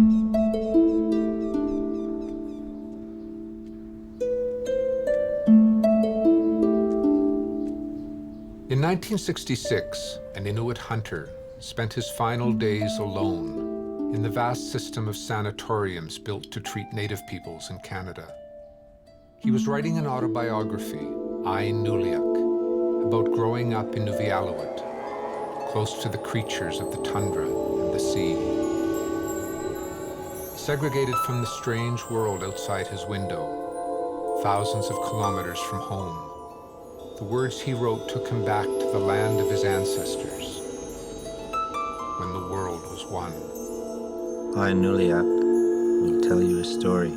In 1966, an Inuit hunter spent his final days alone in the vast system of sanatoriums built to treat Native peoples in Canada. He was writing an autobiography, I, Nuligak, about growing up in Nuvialuit, close to the creatures of the tundra and the sea. Segregated from the strange world outside his window, thousands of kilometers from home, the words he wrote took him back to the land of his ancestors, when the world was one. I, Nuligak, will tell you a story.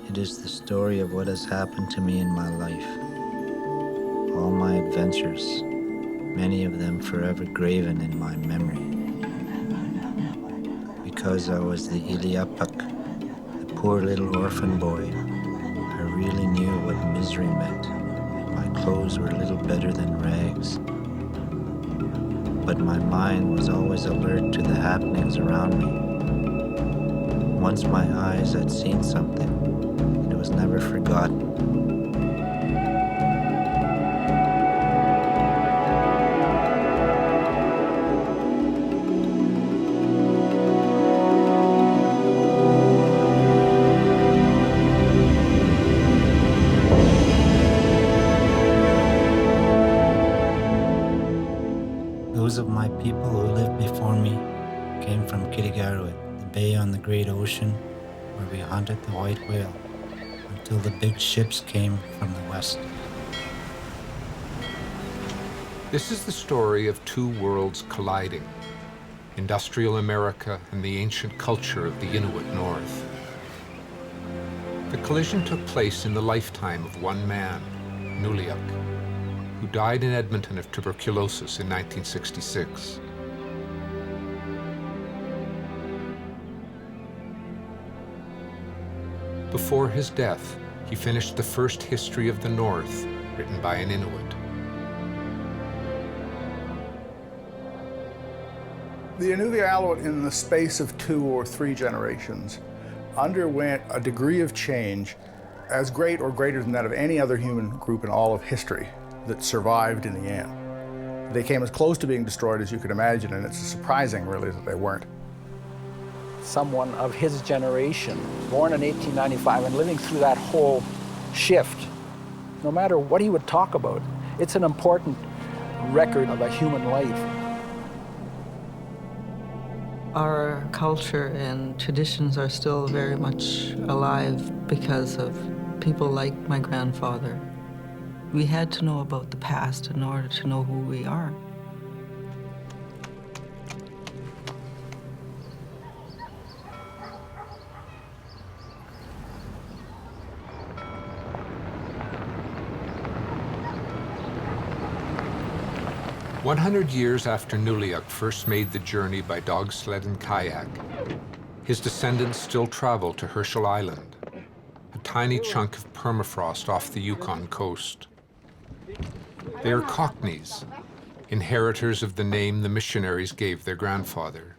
It is the story of what has happened to me in my life. All my adventures, many of them forever graven in my memory. Because I was the Iliapak, the poor little orphan boy, I really knew what misery meant. My clothes were little better than rags. But my mind was always alert to the happenings around me. Once my eyes had seen something, it was never forgotten. Those of my people who lived before me came from Kittigaruit, the bay on the great ocean where we hunted the white whale, until the big ships came from the west. This is the story of two worlds colliding, industrial America and the ancient culture of the Inuit North. The collision took place in the lifetime of one man, Nuligak, who died in Edmonton of tuberculosis in 1966. Before his death, he finished the first history of the North, written by an Inuit. The Inuvialuit, in the space of 2 or 3 generations, underwent a degree of change as great or greater than that of any other human group in all of history that survived in the end. They came as close to being destroyed as you could imagine, and it's surprising, really, that they weren't. Someone of his generation, born in 1895 and living through that whole shift, no matter what he would talk about, it's an important record of a human life. Our culture and traditions are still very much alive because of people like my grandfather. We had to know about the past in order to know who we are. "100 years after Nuligak first made the journey by dog sled and kayak, his descendants still travel to Herschel Island, a tiny chunk of permafrost off the Yukon coast. They are Cockneys, inheritors of the name the missionaries gave their grandfather.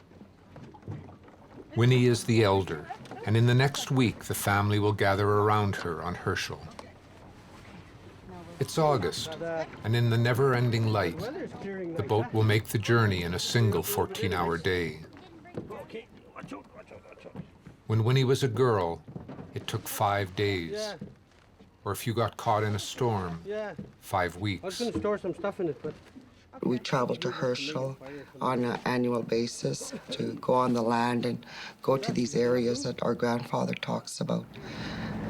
Winnie is the elder, and in the next week the family will gather around her on Herschel. It's August, and in the never-ending light, the boat will make the journey in a single 14-hour day. When Winnie was a girl, it took 5 days. Or if you got caught in a storm, 5 weeks. I was going to store some stuff in it, but... We travel to Herschel on an annual basis to go on the land and go to these areas that our grandfather talks about.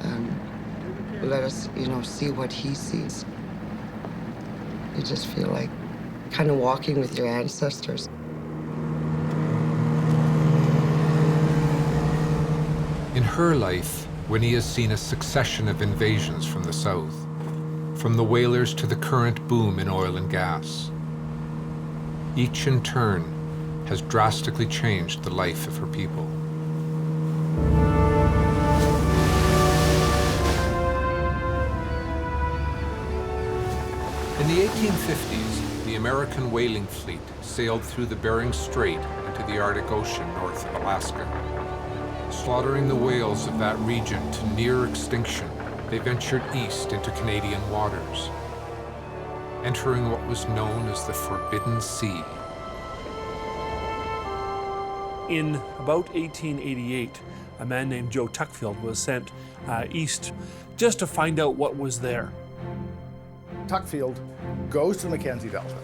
And let us, see what he sees. You just feel like kind of walking with your ancestors. In her life, Winnie has seen a succession of invasions from the south, from the whalers to the current boom in oil and gas. Each in turn has drastically changed the life of her people. In the 1850s, the American whaling fleet sailed through the Bering Strait into the Arctic Ocean north of Alaska. Slaughtering the whales of that region to near extinction, they ventured east into Canadian waters, entering what was known as the Forbidden Sea. In about 1888, a man named Joe Tuckfield was sent east just to find out what was there. Tuckfield goes to the Mackenzie Delta.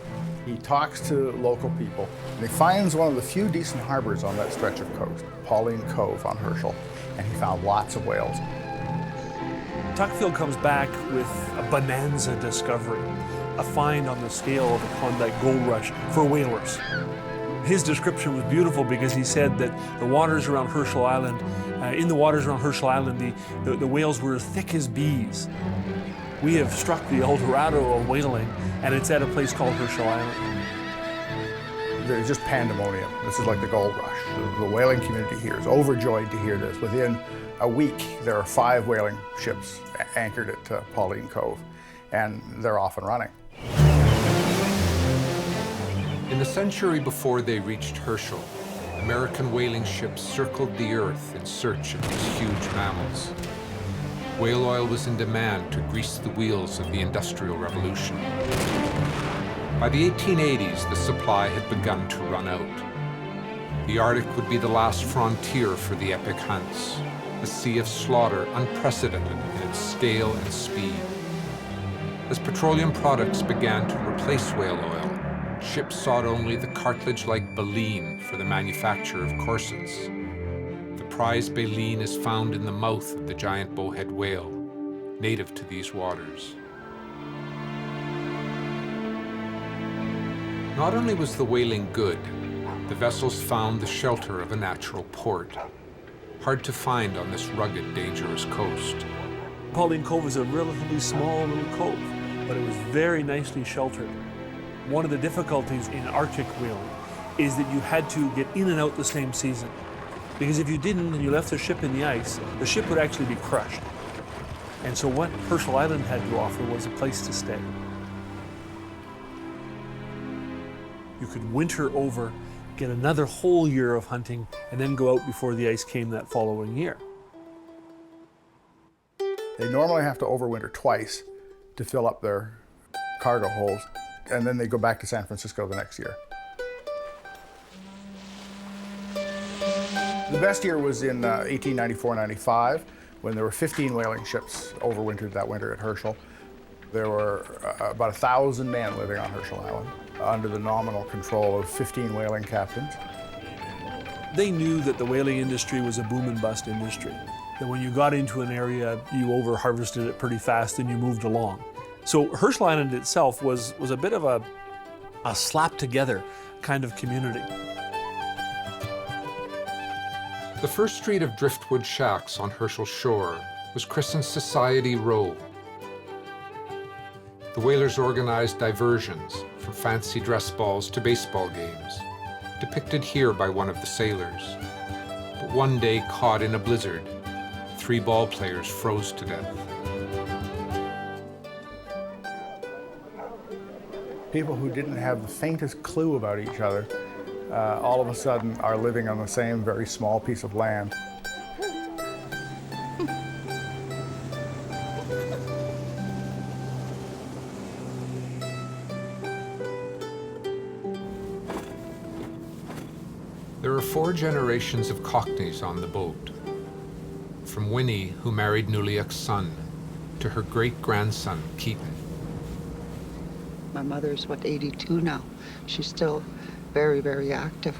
He talks to local people, and he finds one of the few decent harbors on that stretch of coast, Pauline Cove on Herschel, and he found lots of whales. Tuckfield comes back with a bonanza discovery, a find on the scale of a Klondike gold rush for whalers. His description was beautiful because he said that the waters around Herschel Island, the whales were as thick as bees. We have struck the El Dorado of whaling, and it's at a place called Herschel Island. There's just pandemonium. This is like the gold rush. The whaling community here is overjoyed to hear this. Within a week, there are 5 whaling ships anchored at Pauline Cove, and they're off and running. In the century before they reached Herschel, American whaling ships circled the Earth in search of these huge mammals. Whale oil was in demand to grease the wheels of the Industrial Revolution. By the 1880s, the supply had begun to run out. The Arctic would be the last frontier for the epic hunts, a sea of slaughter unprecedented in its scale and speed. As petroleum products began to replace whale oil, ships sought only the cartilage-like baleen for the manufacture of corsets. The prized baleen is found in the mouth of the giant bowhead whale, native to these waters. Not only was the whaling good, the vessels found the shelter of a natural port, hard to find on this rugged, dangerous coast. Pauline Cove is a relatively small little cove, but it was very nicely sheltered. One of the difficulties in Arctic whaling is that you had to get in and out the same season. Because if you didn't and you left the ship in the ice, the ship would actually be crushed. And so what Herschel Island had to offer was a place to stay. You could winter over, get another whole year of hunting, and then go out before the ice came that following year. They normally have to overwinter twice to fill up their cargo holds, and then they go back to San Francisco the next year. The best year was in 1894-95, when there were 15 whaling ships overwintered that winter at Herschel. There were about 1,000 men living on Herschel Island under the nominal control of 15 whaling captains. They knew that the whaling industry was a boom and bust industry, that when you got into an area, you over-harvested it pretty fast and you moved along. So Herschel Island itself was a bit of a slap-together kind of community. The first street of driftwood shacks on Herschel Shore was christened Society Row. The whalers organized diversions, from fancy dress balls to baseball games, depicted here by one of the sailors. But one day, caught in a blizzard, 3 ball players froze to death. People who didn't have the faintest clue about each other all of a sudden are living on the same very small piece of land. There are 4 generations of Cockneys on the boat, from Winnie, who married Nuligak's son, to her great-grandson, Keaton. My mother's, 82 now. She's still very, very active,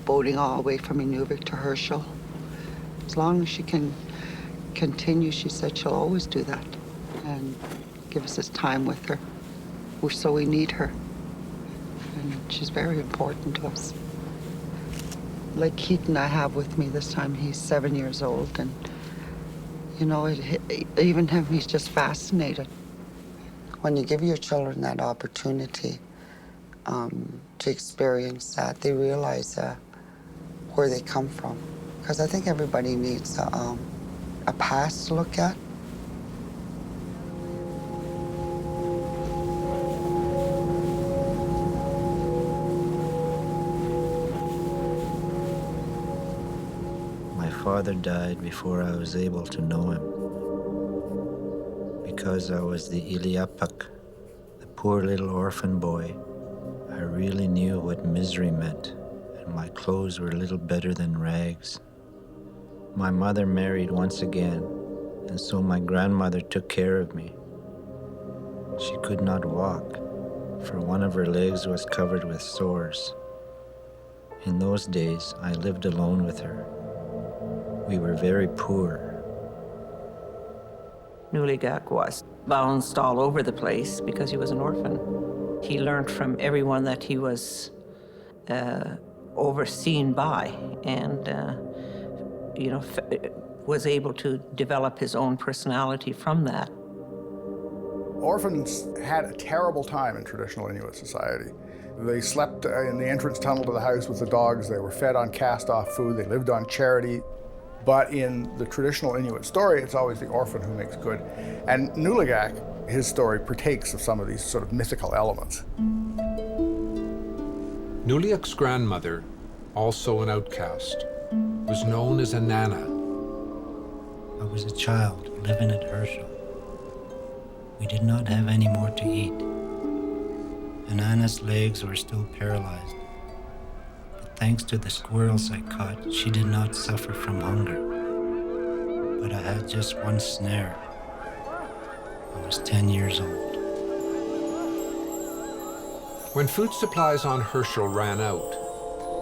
boating all the way from Inuvik to Herschel. As long as she can continue, she said she'll always do that and give us this time with her. We need her, and she's very important to us. Like Keaton I have with me this time, he's 7 years old, and you know, even him, he's just fascinated. When you give your children that opportunity to experience that, they realize where they come from. Because I think everybody needs a past to look at. My father died before I was able to know him. Because I was the Iliapak, the poor little orphan boy, I really knew what misery meant, and my clothes were little better than rags. My mother married once again, and so my grandmother took care of me. She could not walk, for one of her legs was covered with sores. In those days, I lived alone with her. We were very poor. Nuligak was bounced all over the place because he was an orphan. He learned from everyone that he was overseen by, and was able to develop his own personality from that. Orphans had a terrible time in traditional Inuit society. They slept in the entrance tunnel to the house with the dogs. They were fed on cast-off food. They lived on charity. But in the traditional Inuit story, it's always the orphan who makes good. And Nuligak, his story partakes of some of these sort of mythical elements. Nuliak's grandmother, also an outcast, was known as a Nana. I was a child living at Herschel. We did not have any more to eat. Anana's legs were still paralyzed. But thanks to the squirrels I caught, she did not suffer from hunger. But I had just one snare. I was 10 years old. When food supplies on Herschel ran out,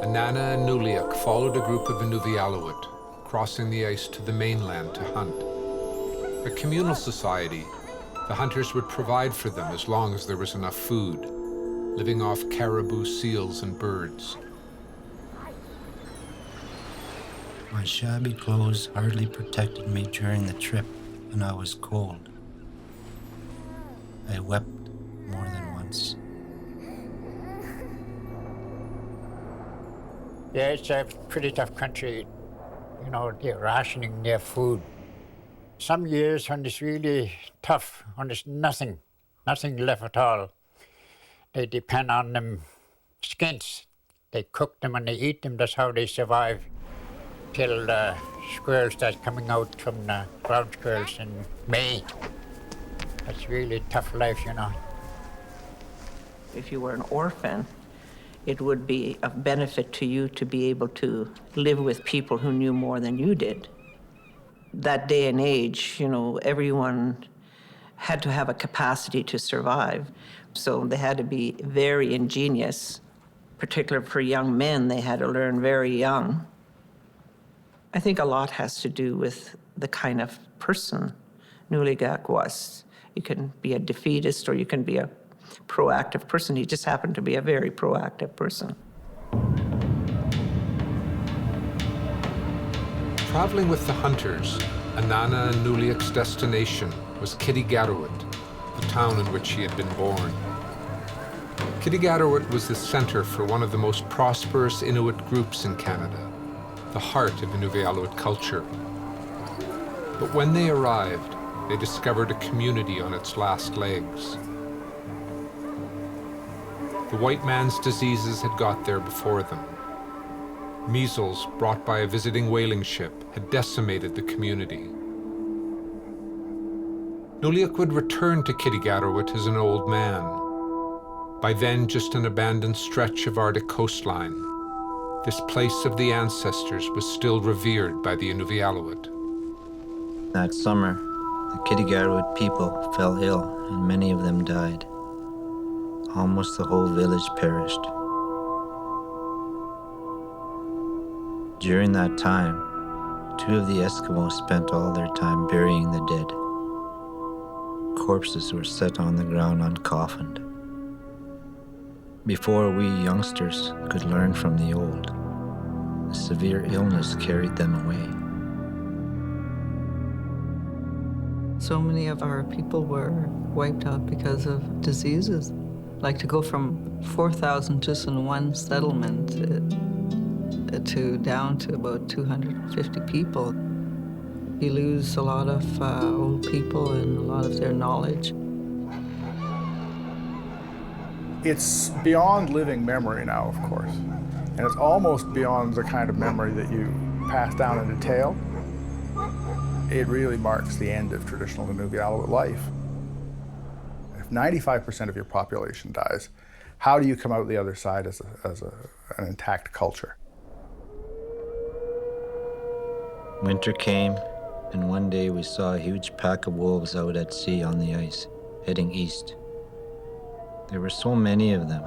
Anana and Nuliak followed a group of Inuvialuit, crossing the ice to the mainland to hunt. A communal society, the hunters would provide for them as long as there was enough food, living off caribou, seals, and birds. My shabby clothes hardly protected me during the trip, and I was cold. I wept more than once. Yeah, it's a pretty tough country. You know, they're rationing their food. Some years when it's really tough, when there's nothing left at all, they depend on them skins. They cook them and they eat them. That's how they survive till the squirrels start coming out from the ground squirrels in May. That's really tough life, you know. If you were an orphan, it would be of benefit to you to be able to live with people who knew more than you did. That day and age, you know, everyone had to have a capacity to survive. So they had to be very ingenious, particularly for young men. They had to learn very young. I think a lot has to do with the kind of person Nuligak was. You can be a defeatist or you can be a proactive person. He just happened to be a very proactive person. Traveling with the hunters, Anana and Nuliak's destination was Kittigaruit, the town in which he had been born. Kittigaruit was the center for one of the most prosperous Inuit groups in Canada, the heart of Inuvialuit culture. But when they arrived, they discovered a community on its last legs. The white man's diseases had got there before them. Measles, brought by a visiting whaling ship, had decimated the community. Nuliak would return to Kittigaruit as an old man. By then, just an abandoned stretch of Arctic coastline, this place of the ancestors was still revered by the Inuvialuit. That summer, the Kittigaruit people fell ill, and many of them died. Almost the whole village perished. During that time, 2 of the Eskimos spent all their time burying the dead. Corpses were set on the ground uncoffined. Before we youngsters could learn from the old, a severe illness carried them away. So many of our people were wiped out because of diseases. Like to go from 4,000 just in one settlement to down to about 250 people. You lose a lot of old people and a lot of their knowledge. It's beyond living memory now, of course. And it's almost beyond the kind of memory that you passed down in detail, it really marks the end of traditional Nuligak life. If 95% of your population dies, how do you come out the other side as an intact culture? Winter came, and one day we saw a huge pack of wolves out at sea on the ice, heading east. There were so many of them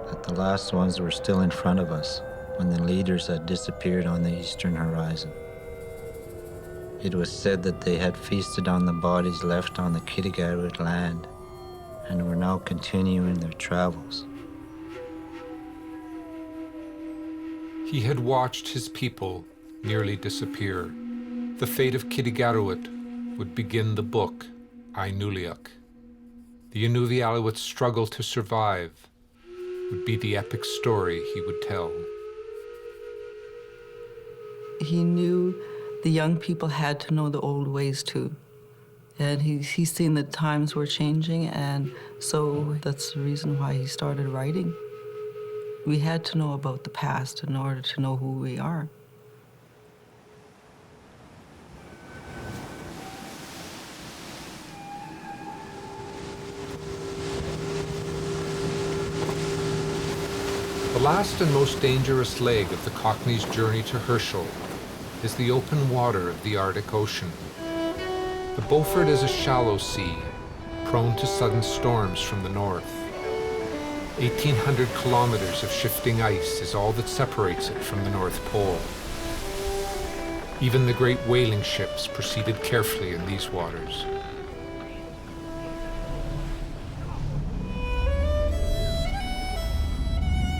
that the last ones were still in front of us when the leaders had disappeared on the eastern horizon. It was said that they had feasted on the bodies left on the Kittigarut land and were now continuing their travels. He had watched his people nearly disappear. The fate of Kittigarut would begin the book, Nuligak. The Inuvialuit's struggle to survive would be the epic story he would tell. He knew the young people had to know the old ways too. And he's seen that times were changing, and so that's the reason why he started writing. We had to know about the past in order to know who we are. The last and most dangerous leg of the Cockney's journey to Herschel is the open water of the Arctic Ocean. The Beaufort is a shallow sea, prone to sudden storms from the north. 1,800 kilometers of shifting ice is all that separates it from the North Pole. Even the great whaling ships proceeded carefully in these waters.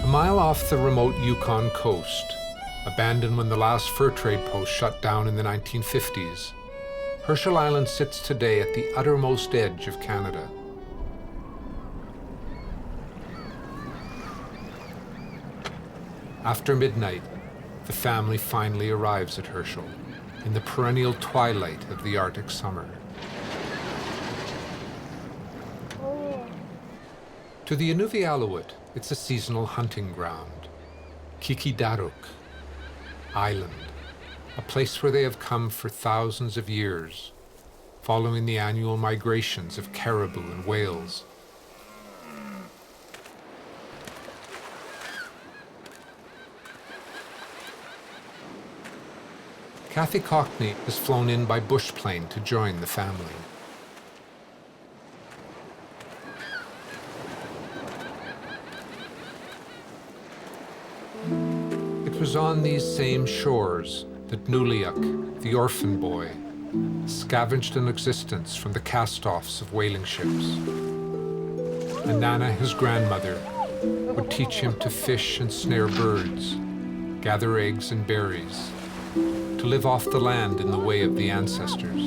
A mile off the remote Yukon coast, abandoned when the last fur trade post shut down in the 1950s, Herschel Island sits today at the uttermost edge of Canada. After midnight, the family finally arrives at Herschel, in the perennial twilight of the Arctic summer. To the Inuvialuit, it's a seasonal hunting ground. Kittigarut Island, a place where they have come for thousands of years, following the annual migrations of caribou and whales. Kathy Cockney has flown in by bush plane to join the family. It was on these same shores that Nuligak, the orphan boy, scavenged an existence from the cast-offs of whaling ships. And Nana, his grandmother, would teach him to fish and snare birds, gather eggs and berries, to live off the land in the way of the ancestors.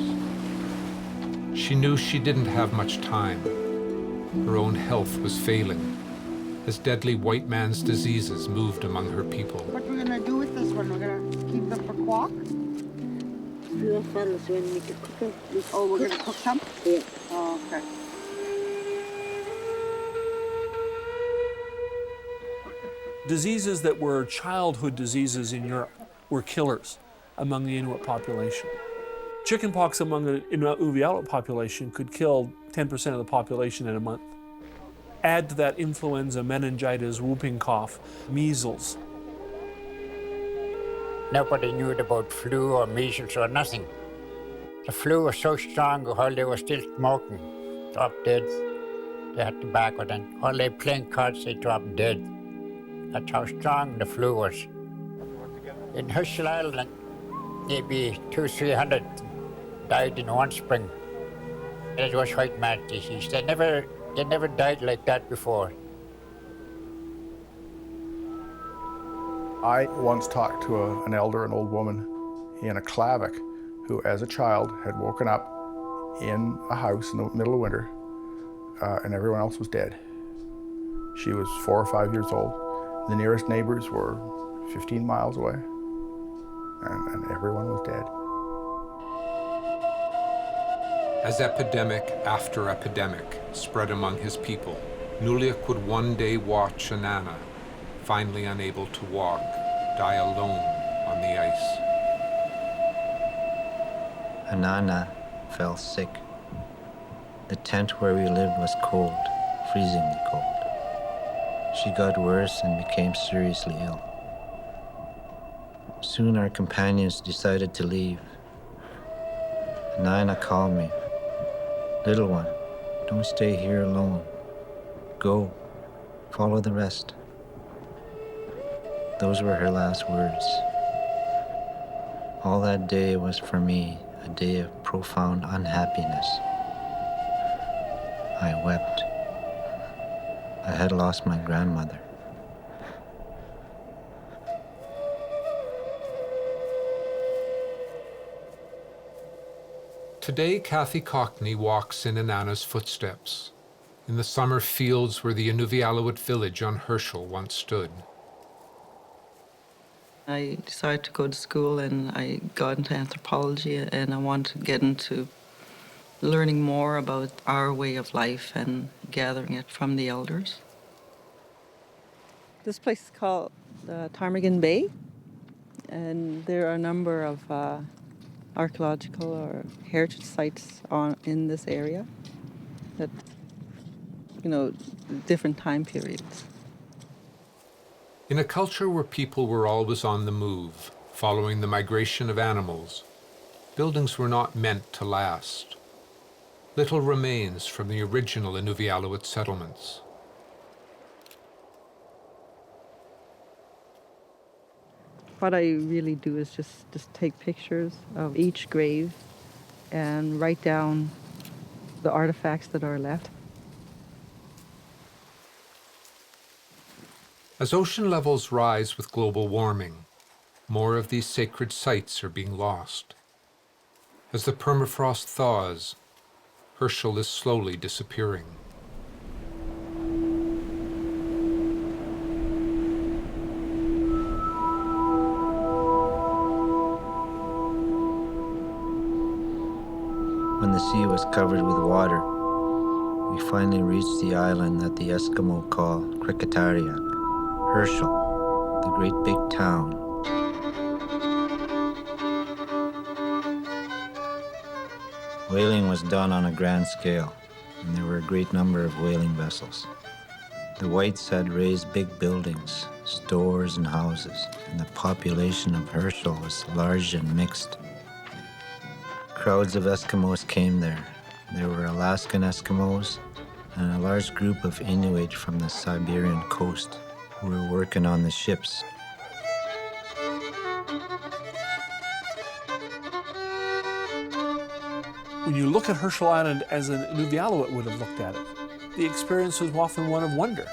She knew she didn't have much time. Her own health was failing, as deadly white man's diseases moved among her people. What we're gonna do with this one? We're gonna keep them for quark? Oh, we're gonna cook them? Yeah. Oh, okay. Diseases that were childhood diseases in Europe were killers among the Inuit population. Chickenpox among the Inuvialuit population could kill 10% of the population in a month. Add to that influenza, meningitis, whooping cough, measles. Nobody knew about flu or measles or nothing. The flu was so strong while they were still smoking, dropped dead. They had tobacco then. While they were playing cards, they dropped dead. That's how strong the flu was. In Herschel Island, maybe 200-300 died in one spring. It was white man's disease. They never died like that before. I once talked to an old woman in a Klavik who, as a child, had woken up in a house in the middle of winter and everyone else was dead. She was 4 or 5 years old. The nearest neighbors were 15 miles away, and everyone was dead. As epidemic after epidemic spread among his people, Nuligak would one day watch Anana, finally unable to walk, die alone on the ice. Anana fell sick. The tent where we lived was cold, freezingly cold. She got worse and became seriously ill. Soon our companions decided to leave. Nina called me. "Little one, don't stay here alone. Go, follow the rest." Those were her last words. All that day was for me a day of profound unhappiness. I wept. I had lost my grandmother. Today, Kathy Cockney walks in Anana's footsteps, in the summer fields where the Inuvialuit village on Herschel once stood. I decided to go to school and I got into anthropology and I wanted to get into learning more about our way of life and gathering it from the elders. This place is called Ptarmigan Bay, and there are a number of archaeological or heritage sites in this area that, different time periods. In a culture where people were always on the move, following the migration of animals, buildings were not meant to last. Little remains from the original Inuvialuit settlements. What I really do is just take pictures of each grave and write down the artifacts that are left. As ocean levels rise with global warming, more of these sacred sites are being lost. As the permafrost thaws, Herschel is slowly disappearing. When the sea was covered with water, we finally reached the island that the Eskimo call Krikatariak, Herschel, the great big town. Whaling was done on a grand scale, and there were a great number of whaling vessels. The whites had raised big buildings, stores and houses, and the population of Herschel was large and mixed. Crowds of Eskimos came there. There were Alaskan Eskimos and a large group of Inuit from the Siberian coast who were working on the ships. When you look at Herschel Island as an Inuvialuit would have looked at it, the experience was often one of wonder.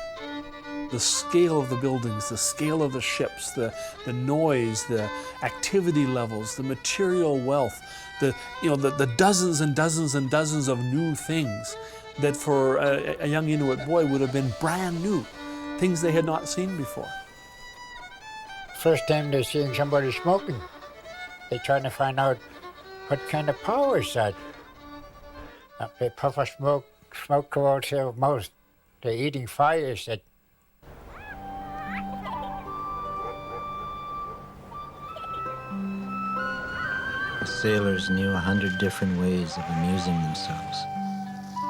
The scale of the buildings, the scale of the ships, the noise, the activity levels, the material wealth, the dozens and dozens and dozens of new things that for a young Inuit boy would have been brand new, things they had not seen before. First time they're seeing somebody smoking, they're trying to find out what kind of power is that. They puff of smoke go out their mouth. They're eating fires that. The sailors knew 100 different ways of amusing themselves.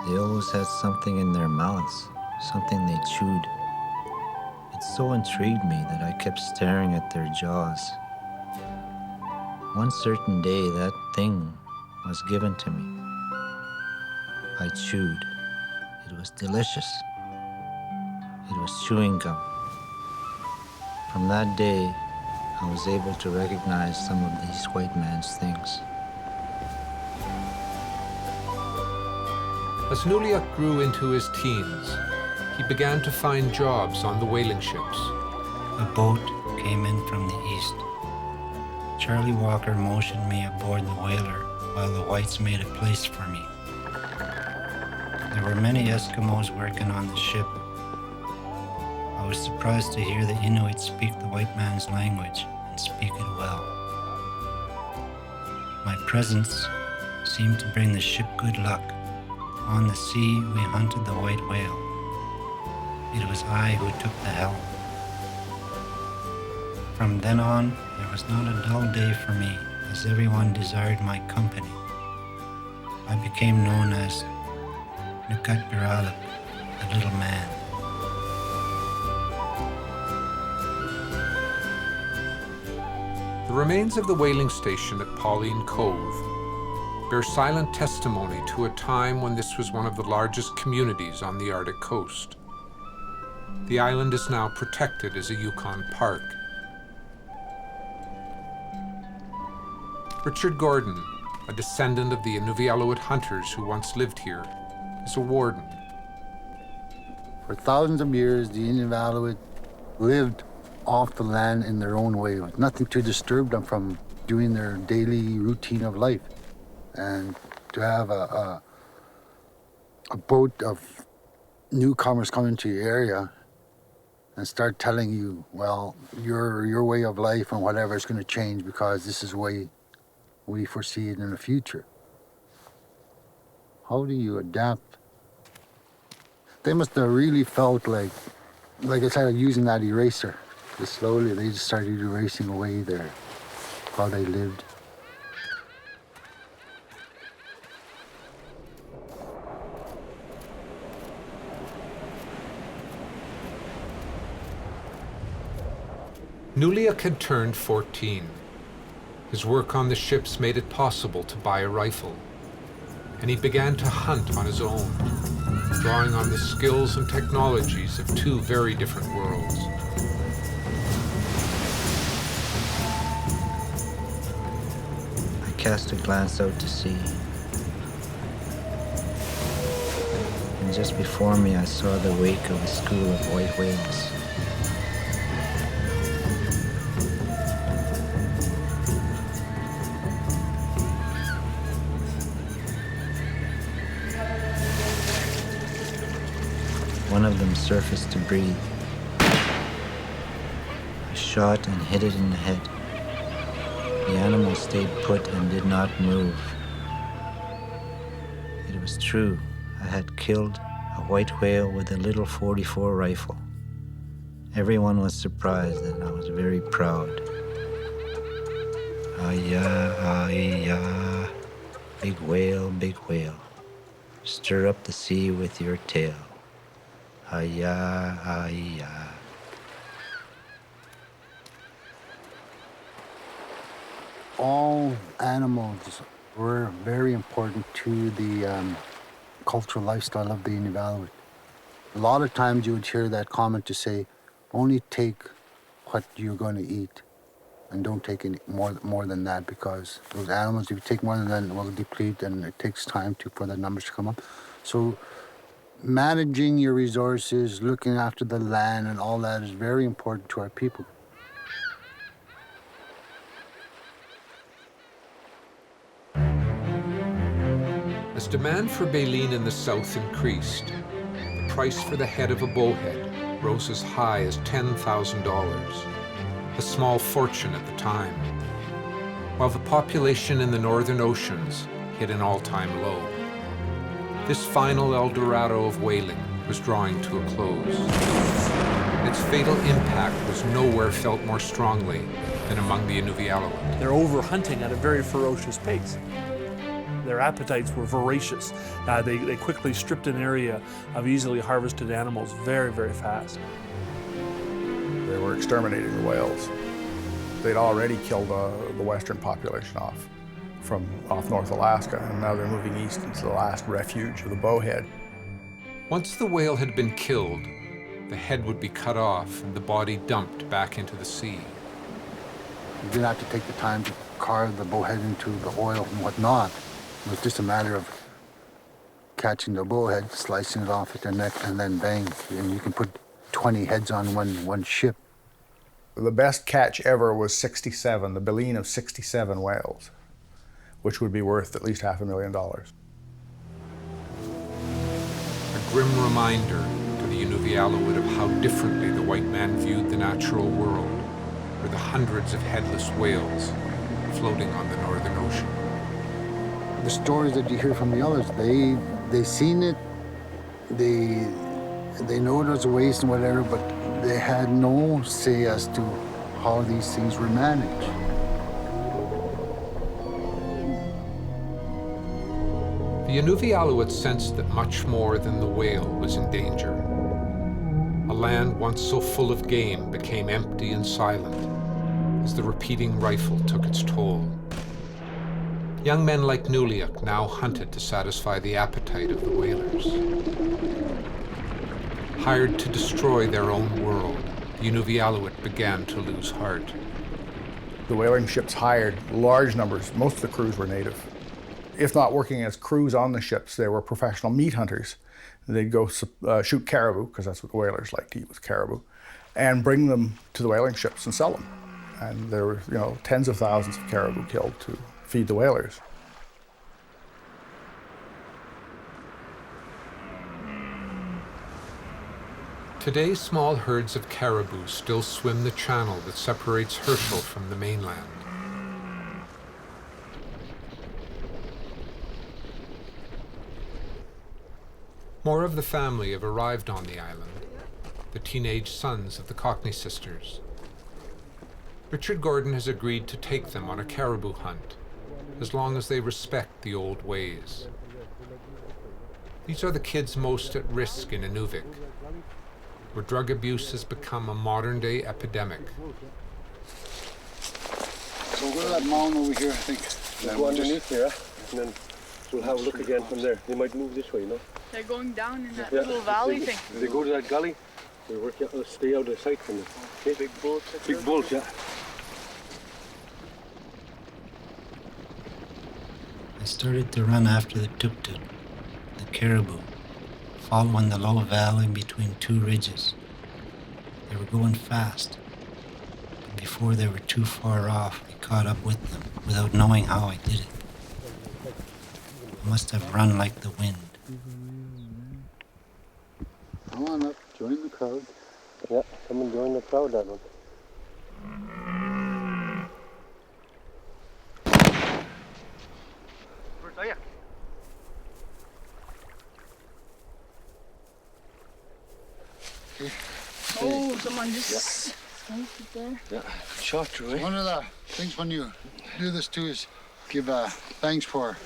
They always had something in their mouths, something they chewed. It so intrigued me that I kept staring at their jaws. One certain day, that thing was given to me. I chewed. It was delicious. It was chewing gum. From that day, I was able to recognize some of these white man's things. As Nuligak grew into his teens, he began to find jobs on the whaling ships. A boat came in from the east. Charlie Walker motioned me aboard the whaler while the whites made a place for me. There were many Eskimos working on the ship. I was surprised to hear the Inuit speak the white man's language and speak it well. My presence seemed to bring the ship good luck. On the sea, we hunted the white whale. It was I who took the helm. From then on, there was not a dull day for me, as everyone desired my company. I became known as Nuligak, the little man. The remains of the whaling station at Pauline Cove bear silent testimony to a time when this was one of the largest communities on the Arctic coast. The island is now protected as a Yukon park. Richard Gordon, a descendant of the Inuvialuit hunters who once lived here, is a warden. For thousands of years, the Inuvialuit lived off the land in their own way, with nothing to disturb them from doing their daily routine of life. And to have a boat of newcomers come into your area and start telling you, well, your way of life and whatever is going to change because this is the way we foresee it in the future. How do you adapt? They must have really felt like I started using that eraser. Just slowly, they just started erasing away how they lived. Nuligak had turned 14. His work on the ships made it possible to buy a rifle, and he began to hunt on his own, drawing on the skills and technologies of two very different worlds. I cast a glance out to sea, and just before me I saw the wake of a school of white whales. One of them surfaced to breathe. I shot and hit it in the head. The animal stayed put and did not move. It was true. I had killed a white whale with a little .44 rifle. Everyone was surprised and I was very proud. Ah-ya, big whale, big whale. Stir up the sea with your tail. Ah-ya, ah-ya. All animals were very important to the cultural lifestyle of the Inuvialuit. A lot of times you would hear that comment to say, only take what you're going to eat and don't take any more than that, because those animals, if you take more than that, it will deplete and it takes time for the numbers to come up. So managing your resources, looking after the land and all that is very important to our people. As demand for baleen in the south increased, the price for the head of a bowhead rose as high as $10,000, a small fortune at the time, while the population in the northern oceans hit an all-time low. This final El Dorado of whaling was drawing to a close. Its fatal impact was nowhere felt more strongly than among the Inuvialuit. They're over-hunting at a very ferocious pace. Their appetites were voracious. They quickly stripped an area of easily harvested animals very, very fast. They were exterminating the whales. They'd already killed the western population off North Alaska, and now they're moving east into the last refuge of the bowhead. Once the whale had been killed, the head would be cut off and the body dumped back into the sea. You didn't have to take the time to carve the bowhead into the oil and whatnot. It was just a matter of catching the bowhead, slicing it off at the neck, and then bang, and you can put 20 heads on one ship. The best catch ever was 67, the baleen of 67 whales, which would be worth at least $500,000. A grim reminder to the Inuvialuit of how differently the white man viewed the natural world, or the hundreds of headless whales floating on the Northern Ocean. The stories that you hear from the others, they seen it, they know there's a waste and whatever, but they had no say as to how these things were managed. The The Inuvialuit sensed that much more than the whale was in danger. A land once so full of game became empty and silent as the repeating rifle took its toll. Young men like Nuligak now hunted to satisfy the appetite of the whalers. Hired to destroy their own world, the Inuvialuit began to lose heart. The whaling ships hired large numbers. Most of the crews were native. If not working as crews on the ships, they were professional meat hunters. They'd go shoot caribou, because that's what the whalers liked to eat, was caribou, and bring them to the whaling ships and sell them. And there were, tens of thousands of caribou killed to feed the whalers. Today, small herds of caribou still swim the channel that separates Herschel from the mainland. More of the family have arrived on the island, the teenage sons of the Cockney sisters. Richard Gordon has agreed to take them on a caribou hunt, as long as they respect the old ways. These are the kids most at risk in Inuvik, where drug abuse has become a modern-day epidemic. So go to that mound over here, I think. We'll go underneath here, and then we'll have a look again from there. They might move this way, They're going down in that little valley thing. If they go to that gully, we'll stay out of sight from them. Okay? Big bulls. Big bulls, yeah. I started to run after the tuk-tuk, the caribou, following the low valley between two ridges. They were going fast. But before they were too far off, I caught up with them without knowing how I did it. I must have run like the wind. Come on up, join the crowd. Yeah, come and join the crowd, that one. Oh, someone just sniped it there. Yeah, shot through, One of the things when you do this too is give thanks for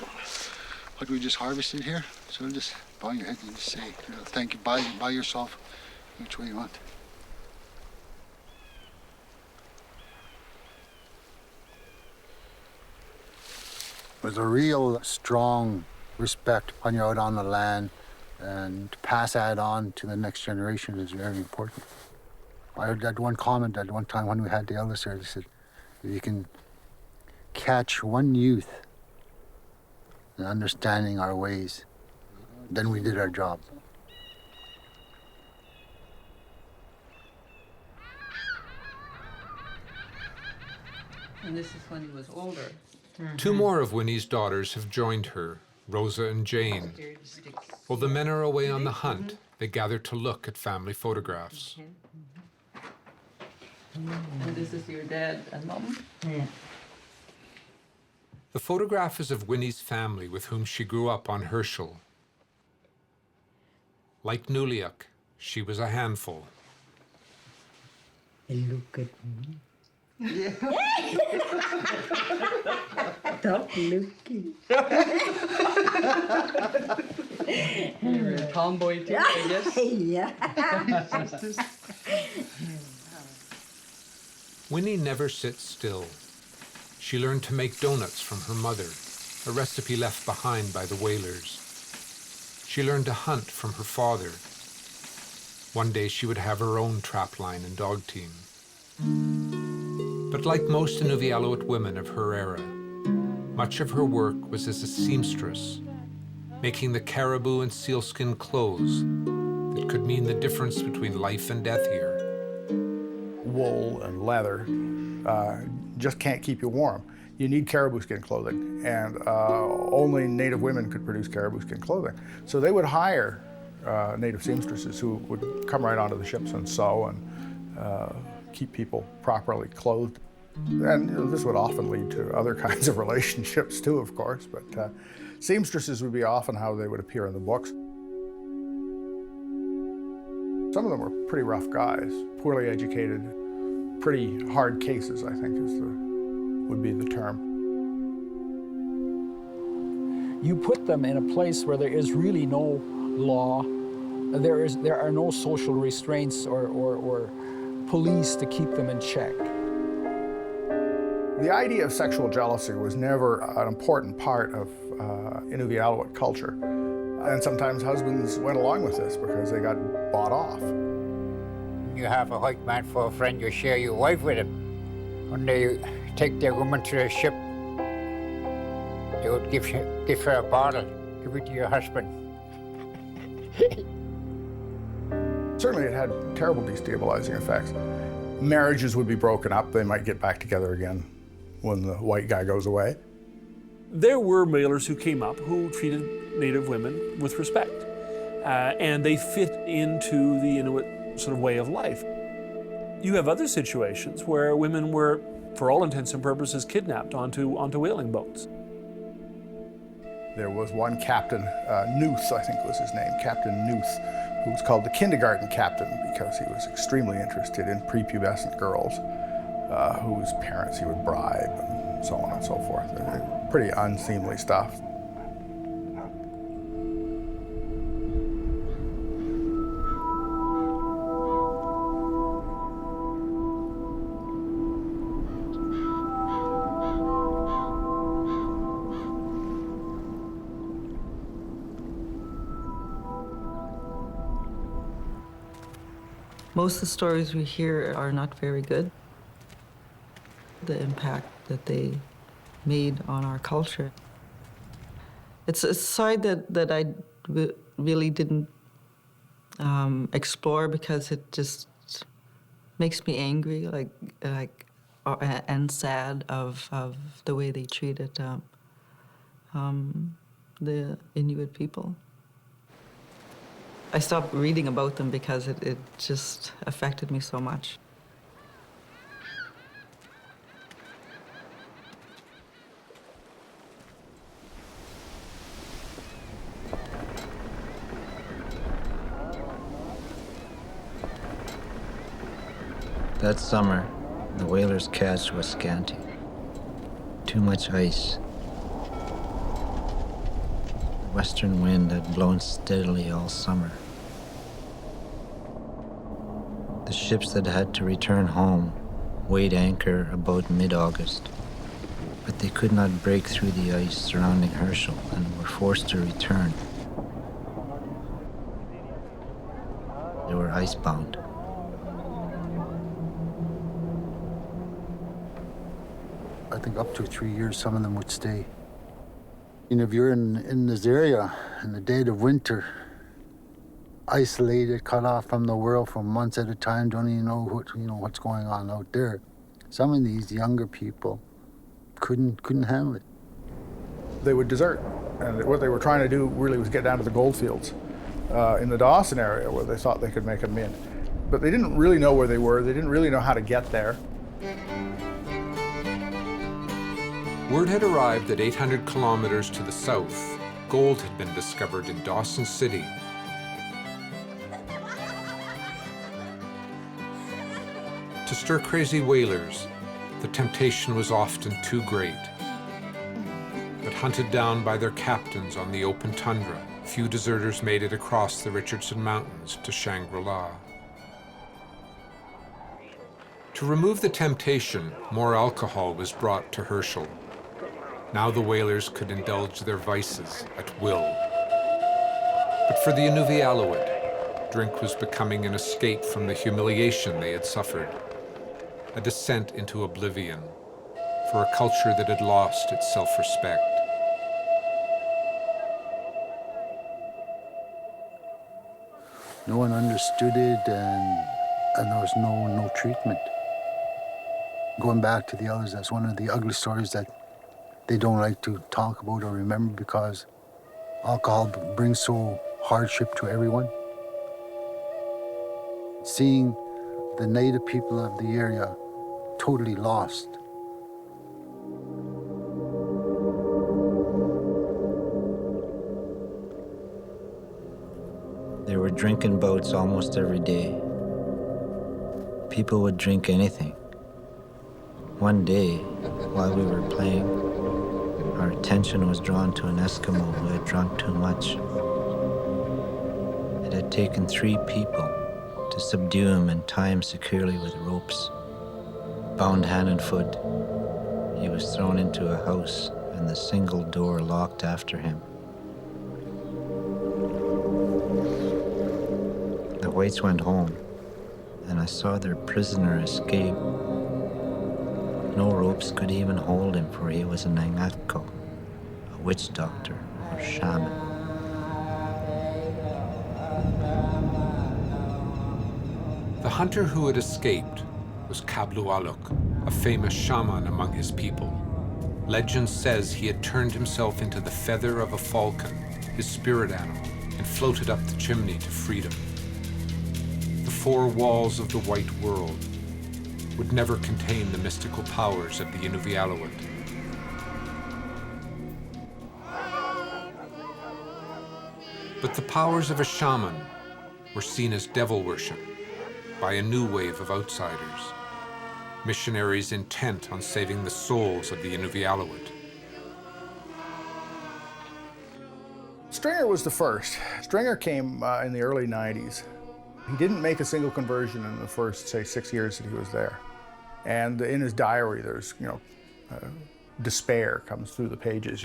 what we just harvested here. So just bow your head and just say, thank you by yourself, which way you want. There's a real strong respect when you're out on the land, and to pass that on to the next generation is very important. I heard that one comment at one time when we had the elders here. They said, if you can catch one youth in understanding our ways, then we did our job. And this is when he was older. Two more of Winnie's daughters have joined her, Rosa and Jane. While the men are away on the hunt, they gather to look at family photographs. And this is your dad and mom? Yeah. The photograph is of Winnie's family with whom she grew up on Herschel. Like Nuligak, she was a handful. Look at me. Stop looking. You're a tomboy too, I guess. Yeah. Winnie never sits still. She learned to make donuts from her mother, a recipe left behind by the whalers. She learned to hunt from her father. One day she would have her own trapline and dog team. But like most Inuvialuit women of her era, much of her work was as a seamstress, making the caribou and sealskin clothes that could mean the difference between life and death here. Wool and leather just can't keep you warm. You need caribou skin clothing, and only native women could produce caribou skin clothing. So they would hire native seamstresses who would come right onto the ships and sew and keep people properly clothed. And this would often lead to other kinds of relationships too, of course, but seamstresses would be often how they would appear in the books. Some of them were pretty rough guys, poorly educated, pretty hard cases, I think would be the term. You put them in a place where there is really no law, there are no social restraints or police to keep them in check. The idea of sexual jealousy was never an important part of Inuvialuit culture. And sometimes husbands went along with this because they got bought off. You have a white man for a friend, you share your wife with him. When they take their woman to the ship, they would give her a bottle, give it to your husband. Certainly it had terrible destabilizing effects. Marriages would be broken up, they might get back together again when the white guy goes away. There were whalers who came up who treated Native women with respect, and they fit into the Inuit sort of way of life. You have other situations where women were, for all intents and purposes, kidnapped onto whaling boats. There was one captain, Nuth, I think was his name, Captain Nuth, who was called the kindergarten captain because he was extremely interested in prepubescent girls whose parents he would bribe and so on and so forth. Pretty unseemly stuff. Most of the stories we hear are not very good. The impact that they made on our culture. It's a side that I really didn't explore because it just makes me angry, and sad of the way they treated the Inuit people. I stopped reading about them because it just affected me so much. That summer, the whalers' catch was scanty. Too much ice. The western wind had blown steadily all summer. The ships that had to return home weighed anchor about mid-August, but they could not break through the ice surrounding Herschel and were forced to return. They were icebound. I think up to 3 years, some of them would stay. You know, if you're in this area in the dead of winter, isolated, cut off from the world for months at a time, don't even know what's going on out there. Some of these younger people couldn't handle it. They would desert, and what they were trying to do really was get down to the gold fields in the Dawson area where they thought they could make a mint. But they didn't really know where they were. They didn't really know how to get there. Word had arrived that 800 kilometers to the south, gold had been discovered in Dawson City. To stir-crazy whalers, the temptation was often too great. But hunted down by their captains on the open tundra, few deserters made it across the Richardson Mountains to Shangri-La. To remove the temptation, more alcohol was brought to Herschel. Now the whalers could indulge their vices at will. But for the Inuvialuit, drink was becoming an escape from the humiliation they had suffered, a descent into oblivion for a culture that had lost its self-respect. No one understood it, and there was no treatment. Going back to the elders, that's one of the ugly stories that they don't like to talk about or remember because alcohol brings so hardship to everyone. Seeing the native people of the area totally lost. There were drinking boats almost every day. People would drink anything. One day, while we were playing, Our attention was drawn to an Eskimo who had drunk too much. It had taken 3 people to subdue him and tie him securely with ropes. Bound hand and foot, he was thrown into a house and the single door locked after him. The whites went home, and I saw their prisoner escape. No ropes could even hold him, for he was an Angako, a witch doctor or shaman. The hunter who had escaped was Kablualuk, a famous shaman among his people. Legend says he had turned himself into the feather of a falcon, his spirit animal, and floated up the chimney to freedom. The 4 walls of the white world would never contain the mystical powers of the Inuvialuit. But the powers of a shaman were seen as devil worship by a new wave of outsiders, missionaries intent on saving the souls of the Inuvialuit. Stringer was the first. Stringer came in the early 90s. He didn't make a single conversion in the first, say, 6 years that he was there. And in his diary, there's, despair comes through the pages,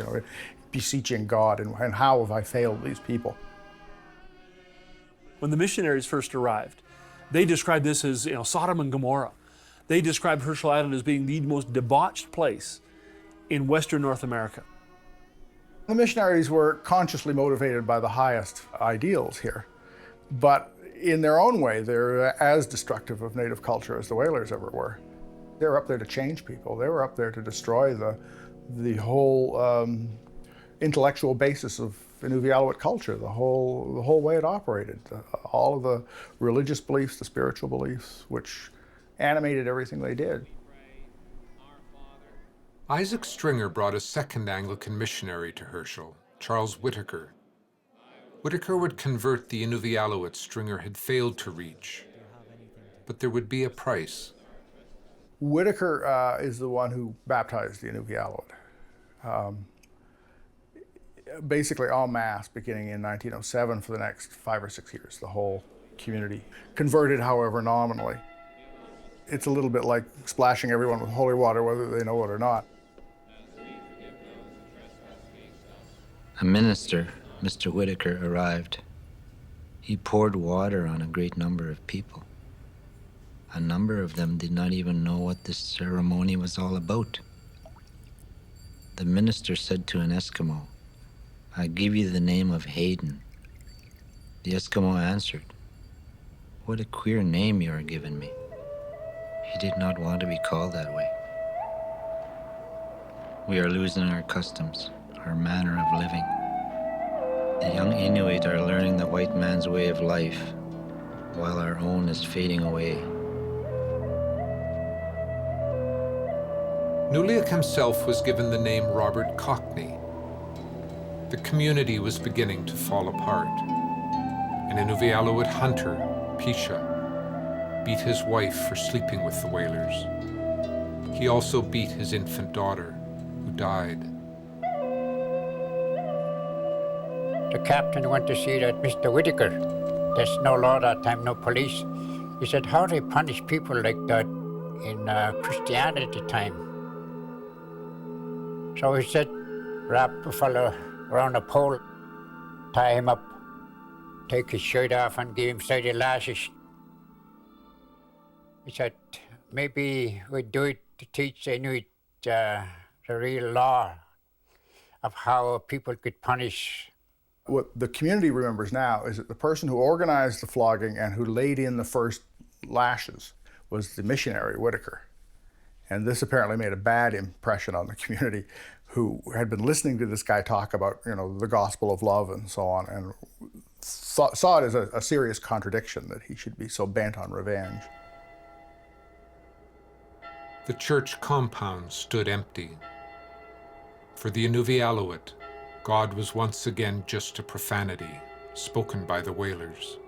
beseeching God, and how have I failed these people? When the missionaries first arrived, they described this as Sodom and Gomorrah. They described Herschel Island as being the most debauched place in Western North America. The missionaries were consciously motivated by the highest ideals here, but in their own way, they're as destructive of native culture as the whalers ever were. They were up there to change people. They were up there to destroy the whole intellectual basis of Inuvialuit culture, the whole way it operated, all of the religious beliefs, the spiritual beliefs, which animated everything they did. Isaac Stringer brought a second Anglican missionary to Herschel, Charles Whitaker. Whitaker would convert the Inuvialuit Stringer had failed to reach, but there would be a price. Whitaker is the one who baptized the Inuvialuit. Basically en masse, beginning in 1907 for the next 5 or 6 years, the whole community. Converted, however, nominally. It's a little bit like splashing everyone with holy water, whether they know it or not. A minister, Mr. Whitaker, arrived. He poured water on a great number of people. A number of them did not even know what this ceremony was all about. The minister said to an Eskimo, "I give you the name of Hayden." The Eskimo answered, "What a queer name you are giving me." He did not want to be called that way. We are losing our customs, our manner of living. The young Inuit are learning the white man's way of life, while our own is fading away. Nuligak himself was given the name Robert Cockney. The community was beginning to fall apart. An Inuvialuit hunter, Pisha, beat his wife for sleeping with the whalers. He also beat his infant daughter, who died. The captain went to see that Mr. Whitaker. There's no law that time, no police. He said, how do they punish people like that in Christianity time? So he said, wrap a fellow around a pole, tie him up, take his shirt off and give him 30 lashes. He said, maybe we'd do it to teach the Inuit the real law of how people could punish. What the community remembers now is that the person who organized the flogging and who laid in the first lashes was the missionary, Whitaker. And this apparently made a bad impression on the community, who had been listening to this guy talk about, the gospel of love and so on, and saw it as a serious contradiction that he should be so bent on revenge. The church compound stood empty. For the Inuvialuit, God was once again just a profanity spoken by the whalers.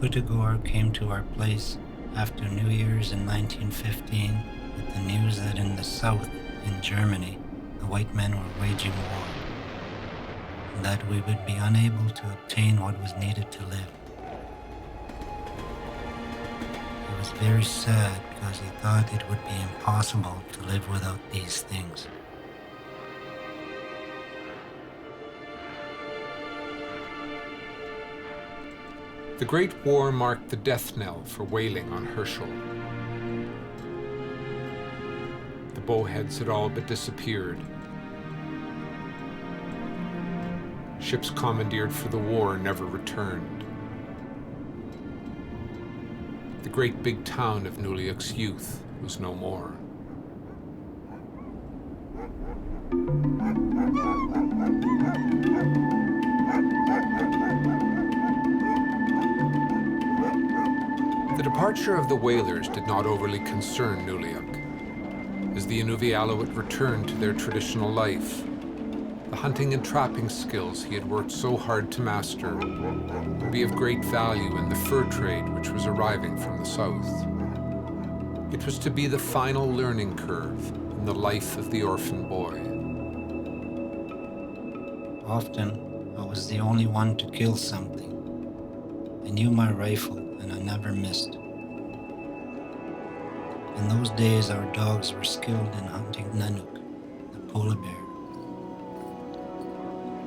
Putagor came to our place after New Year's in 1915 with the news that in the south, in Germany, the white men were waging war, and that we would be unable to obtain what was needed to live. He was very sad because he thought it would be impossible to live without these things. The Great War marked the death knell for whaling on Herschel. The bowheads had all but disappeared. Ships commandeered for the war never returned. The great big town of Nuligak's youth was no more. The departure of the whalers did not overly concern Nuligak. As the Inuvialuit returned to their traditional life, the hunting and trapping skills he had worked so hard to master would be of great value in the fur trade which was arriving from the south. It was to be the final learning curve in the life of the orphan boy. Often, I was the only one to kill something. I knew my rifle, and I never missed. In those days, our dogs were skilled in hunting Nanook, the polar bear.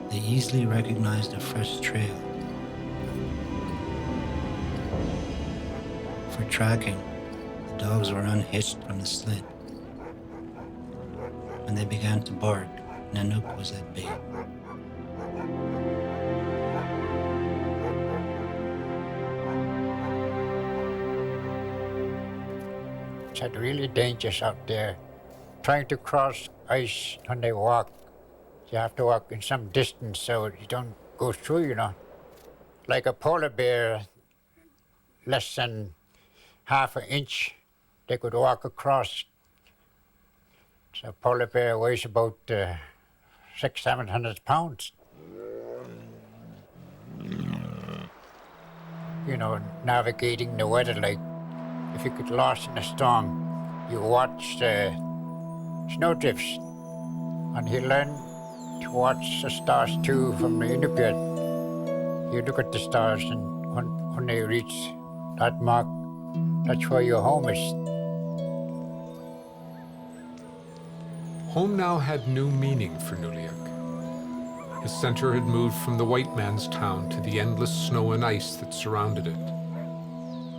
They easily recognized a fresh trail. For tracking, the dogs were unhitched from the sled. When they began to bark, Nanook was at bay. It's really dangerous out there. Trying to cross ice when they walk, you have to walk in some distance so you don't go through, you know. Like a polar bear, less than half an inch, they could walk across. So a polar bear weighs about 600-700 pounds. You know, navigating the weather, like if you get lost in a storm, you watch the snowdrifts, and you learn to watch the stars too from the Inupiat. You look at the stars, and when they reach that mark, that's where your home is. Home now had new meaning for Nuligak. His center had moved from the white man's town to the endless snow and ice that surrounded it.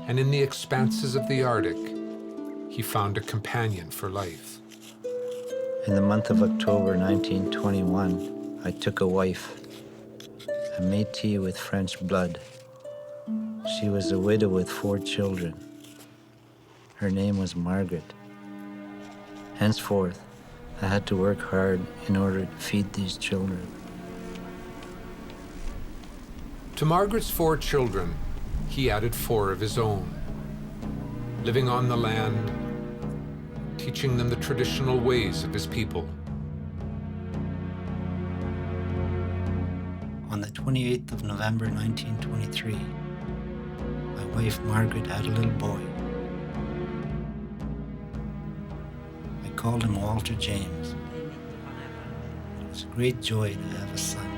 And in the expanses of the Arctic, he found a companion for life. In the month of October 1921, I took a wife, a Métis with French blood. She was a widow with 4 children. Her name was Margaret. Henceforth, I had to work hard in order to feed these children. To Margaret's 4 children, he added 4 of his own, living on the land, teaching them the traditional ways of his people. On the 28th of November 1923, my wife Margaret had a little boy. I called him Walter James. It was a great joy to have a son.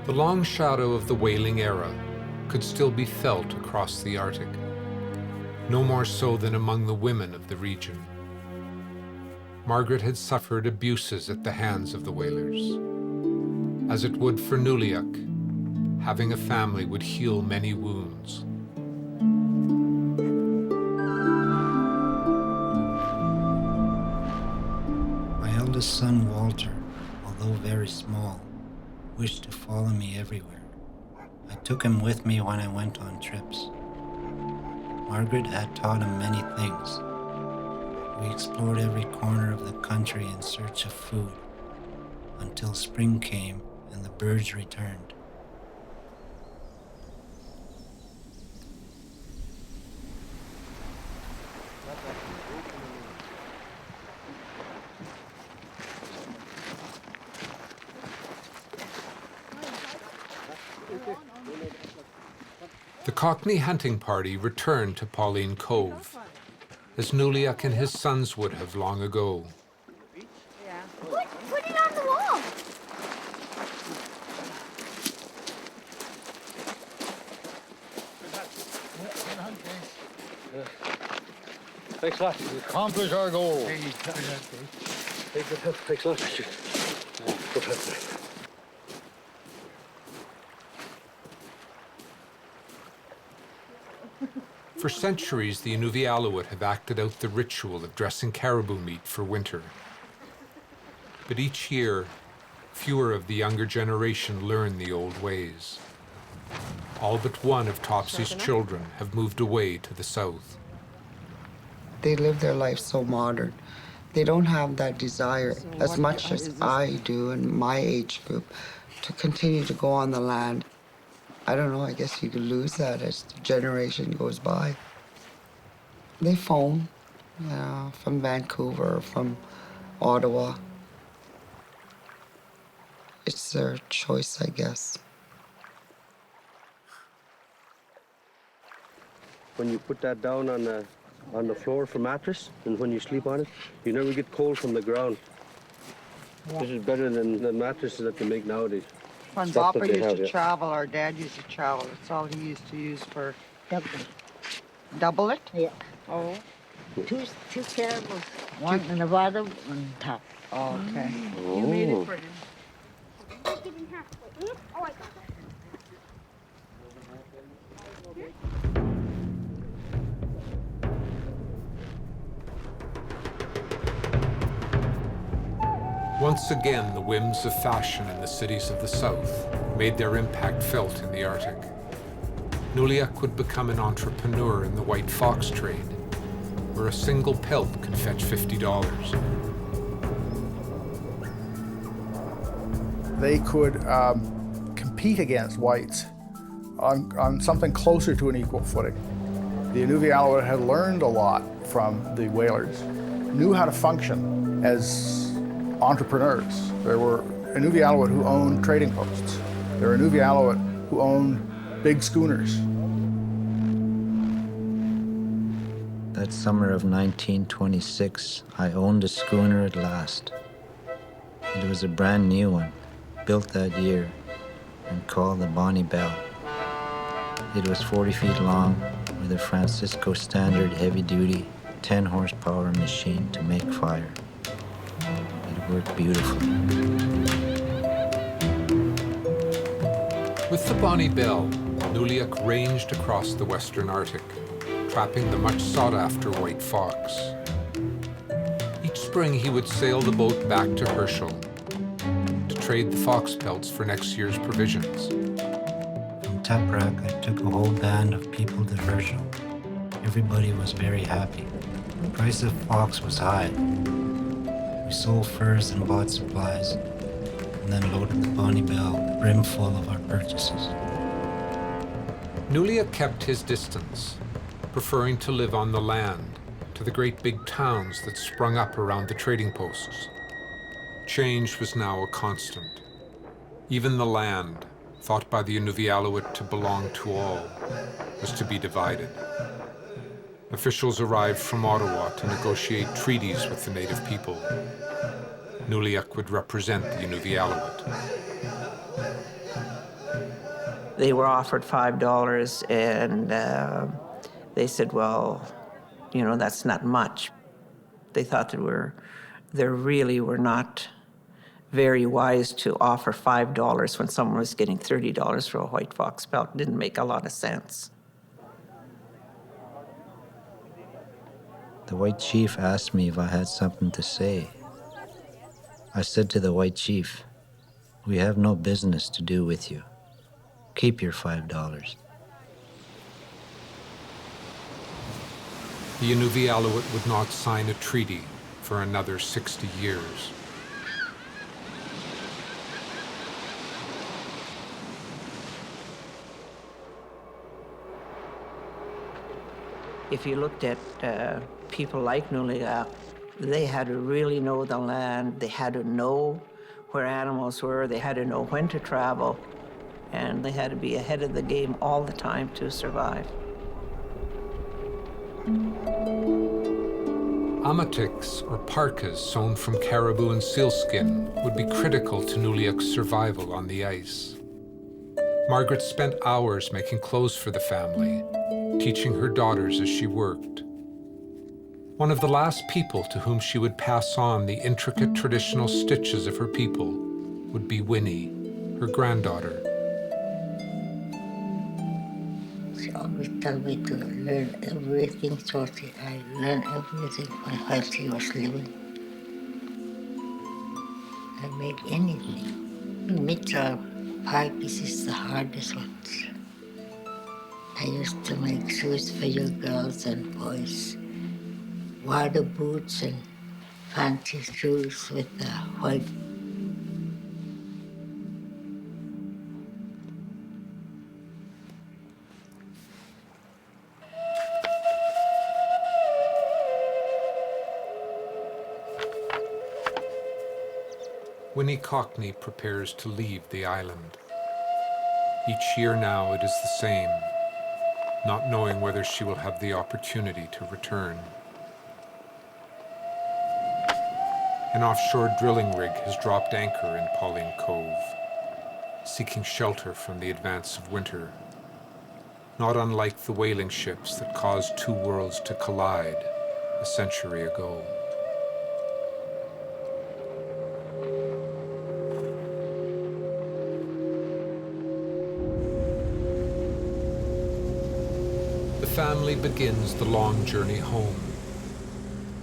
The long shadow of the whaling era could still be felt across the Arctic, no more so than among the women of the region. Margaret had suffered abuses at the hands of the whalers. As it would for Nuligak, having a family would heal many wounds. My eldest son, Walter, although very small, wished to follow me everywhere. I took him with me when I went on trips. Margaret had taught him many things. We explored every corner of the country in search of food, until spring came and the birds returned. The Cockney hunting party returned to Pauline Cove, as Nuligak and his sons would have long ago. Put it on the wall. Thanks a lot. We accomplish our goal. Thanks a lot, Richard. Good help. For centuries, the Inuvialuit have acted out the ritual of dressing caribou meat for winter. But each year, fewer of the younger generation learn the old ways. All but one of Topsy's children have moved away to the south. They live their life so modern. They don't have that desire as much as I do in my age group to continue to go on the land. I don't know, I guess you could lose that as the generation goes by. They phone from Vancouver, from Ottawa. It's their choice, I guess. When you put that down on the floor for mattress, and when you sleep on it, you never get cold from the ground. Yeah. This is better than the mattresses that they make nowadays. When Papa used to travel, our dad used to travel. That's all he used to use for... Double it? Yeah. Oh. Two caribous. One in the bottom, one on top. Oh, okay. Oh. You made it for him. Oh, I got that. Once again, the whims of fashion in the cities of the south made their impact felt in the Arctic. Nuligak would become an entrepreneur in the white fox trade, where a single pelt can fetch $50. They could compete against whites on something closer to an equal footing. The Inuvialuit had learned a lot from the whalers, knew how to function as entrepreneurs. There were Inuvialuit who owned trading posts. There were Inuvialuit who owned big schooners. That summer of 1926, I owned a schooner at last. It was a brand new one, built that year, and called the Bonnie Belle. It was 40 feet long, with a Francisco Standard heavy-duty 10-horsepower machine to make fire. It worked beautifully. With the Bonnie Belle, Nuligak ranged across the western Arctic, trapping the much sought-after white fox. Each spring he would sail the boat back to Herschel to trade the fox pelts for next year's provisions. From Teprak, I took a whole band of people to Herschel. Everybody was very happy. The price of fox was high. We sold furs and bought supplies, and then loaded the Bonnie Belle brimful of our purchases. Nuligak kept his distance, preferring to live on the land, to the great big towns that sprung up around the trading posts. Change was now a constant. Even the land, thought by the Inuvialuit to belong to all, was to be divided. Officials arrived from Ottawa to negotiate treaties with the native people. Nuligak would represent the Inuvialuit. They were offered $5 and they said, well, you know, that's not much. They thought that they really were not very wise to offer $5 when someone was getting $30 for a white fox pelt. It didn't make a lot of sense. The white chief asked me if I had something to say. I said to the white chief, "We have no business to do with you. Keep your $5. The Inuvialuit would not sign a treaty for another 60 years. If you looked at people like Nuligak, they had to really know the land. They had to know where animals were. They had to know when to travel. and they had to be ahead of the game all the time to survive. Amatiks, or parkas sewn from caribou and sealskin, would be critical to Nuligak's survival on the ice. Margaret spent hours making clothes for the family, teaching her daughters as she worked. One of the last people to whom she would pass on the intricate traditional stitches of her people would be Winnie, her granddaughter. She always told me to learn everything, so I learned everything while she was living. I make anything. Mitchell pie pieces the hardest ones. I used to make shoes for you girls and boys. Water boots and fancy shoes with the white. Winnie Cockney prepares to leave the island. Each year now it is the same, not knowing whether she will have the opportunity to return. An offshore drilling rig has dropped anchor in Pauline Cove, seeking shelter from the advance of winter, not unlike the whaling ships that caused two worlds to collide a century ago. The family begins the long journey home.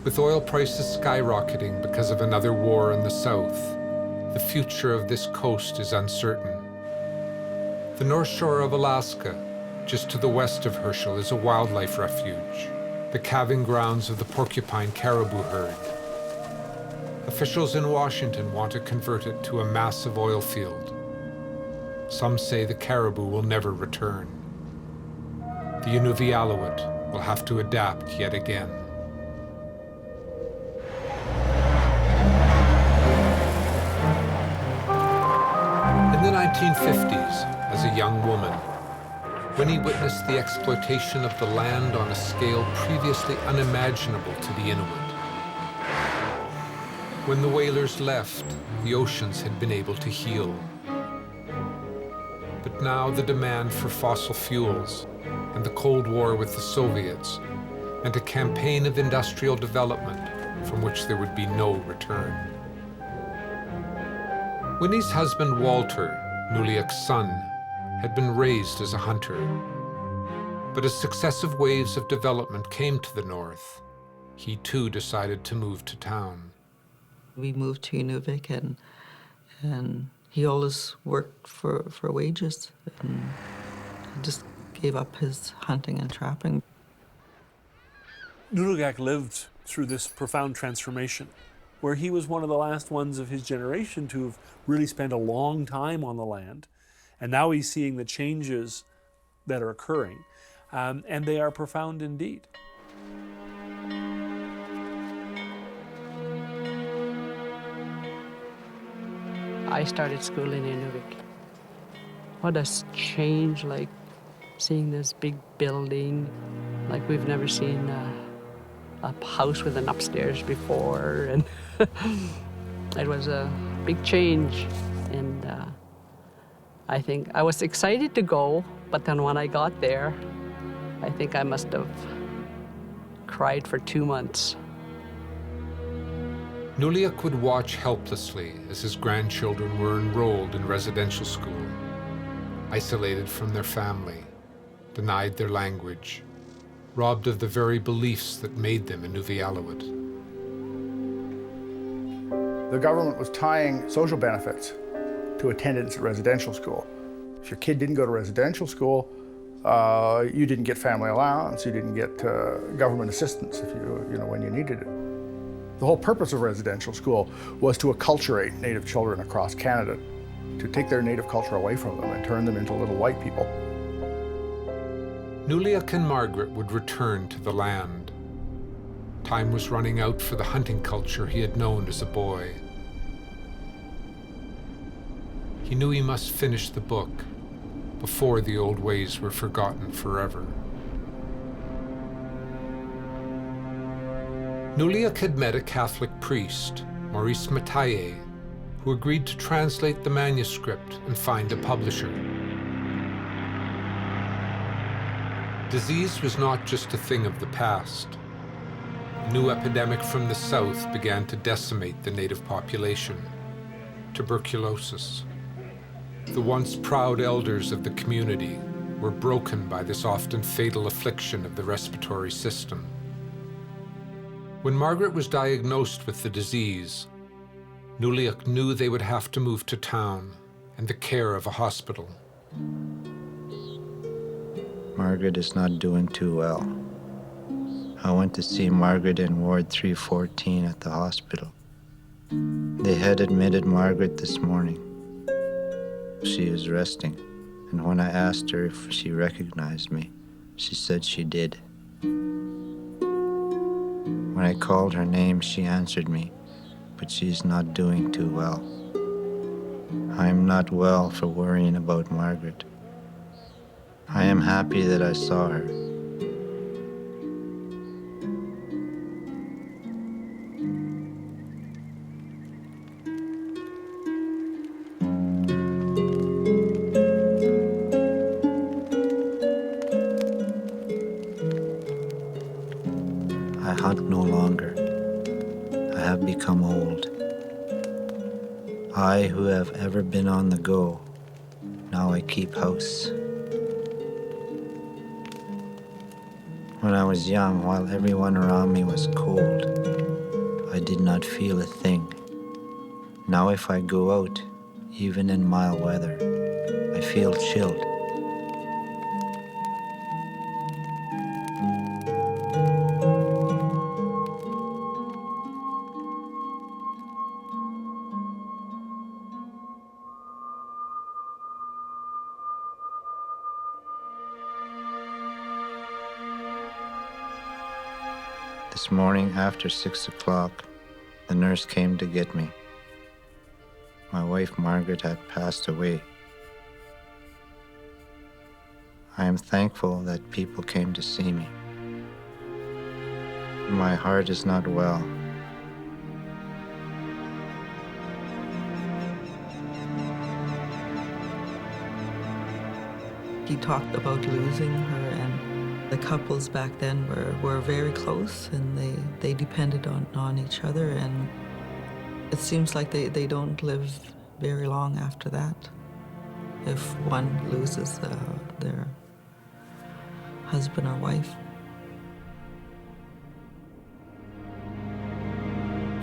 With oil prices skyrocketing because of another war in the south, the future of this coast is uncertain. The North Shore of Alaska, just to the west of Herschel, is a wildlife refuge, the calving grounds of the porcupine caribou herd. Officials in Washington want to convert it to a massive oil field. Some say the caribou will never return. The Inuvialuit will have to adapt yet again. In the 1950s, as a young woman, Winnie witnessed the exploitation of the land on a scale previously unimaginable to the Inuit. When the whalers left, the oceans had been able to heal. But now the demand for fossil fuels and the Cold War with the Soviets and a campaign of industrial development from which there would be no return. Winnie's husband, Walter, Nuligak's son, had been raised as a hunter. But as successive waves of development came to the north, he too decided to move to town. We moved to Inuvik, and he always worked for wages, and he just gave up his hunting and trapping. Nuligak lived through this profound transformation, where he was one of the last ones of his generation to have really spent a long time on the land. And now he's seeing the changes that are occurring, and they are profound indeed. I started school in Inuvik. What a change, like seeing this big building, like we've never seen a house with an upstairs before, and it was a big change. And I think I was excited to go, but then when I got there, I think I must have cried for 2 months. Nuligak would watch helplessly as his grandchildren were enrolled in residential school, isolated from their family, denied their language, robbed of the very beliefs that made them Inuvialuit. The government was tying social benefits to attendance at residential school. If your kid didn't go to residential school, you didn't get family allowance, you didn't get government assistance if when you needed it. The whole purpose of residential school was to acculturate Native children across Canada, to take their Native culture away from them and turn them into little white people. Nuligak and Margaret would return to the land. Time was running out for the hunting culture he had known as a boy. He knew he must finish the book, before the old ways were forgotten forever. Nuligak had met a Catholic priest, Maurice Mataye, who agreed to translate the manuscript and find a publisher. Disease was not just a thing of the past. A new epidemic from the south began to decimate the native population: tuberculosis. The once proud elders of the community were broken by this often fatal affliction of the respiratory system. When Margaret was diagnosed with the disease, Nuligak knew they would have to move to town and the care of a hospital. Margaret is not doing too well. I went to see Margaret in Ward 314 at the hospital. They had admitted Margaret this morning. She is resting, and when I asked her if she recognized me, she said she did. When I called her name, she answered me, but she's not doing too well. I am not well for worrying about Margaret. I am happy that I saw her. I hunt no longer. I have become old. I, who have ever been on the go, now I keep house. When I was young, while everyone around me was cold, I did not feel a thing. Now if I go out, even in mild weather, I feel chilled. This morning after 6 o'clock, the nurse came to get me. My wife Margaret had passed away. I am thankful that people came to see me. My heart is not well. He talked about losing her, and the couples back then were very close, and they depended on each other, and it seems like they don't live very long after that if one loses their husband or wife.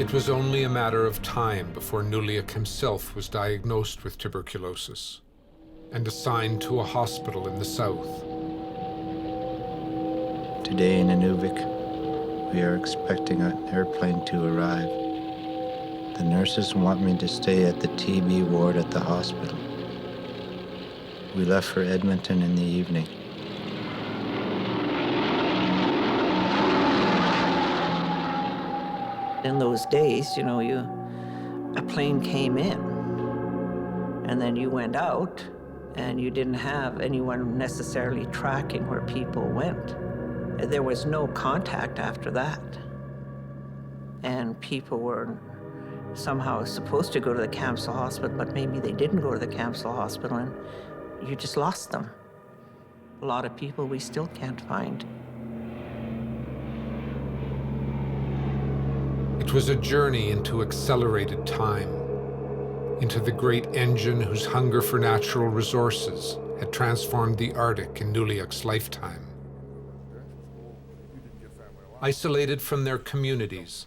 It was only a matter of time before Nuligak himself was diagnosed with tuberculosis and assigned to a hospital in the south. Today in Inuvik, we are expecting an airplane to arrive. The nurses want me to stay at the TB ward at the hospital. We left for Edmonton in the evening. In those days, a plane came in, and then you went out, and you didn't have anyone necessarily tracking where people went. There was no contact after that. And people were somehow supposed to go to the Campbell Hospital, but maybe they didn't go to the Campbell Hospital, and you just lost them. A lot of people we still can't find. It was a journey into accelerated time, into the great engine whose hunger for natural resources had transformed the Arctic in Nuligak's lifetime. Isolated from their communities,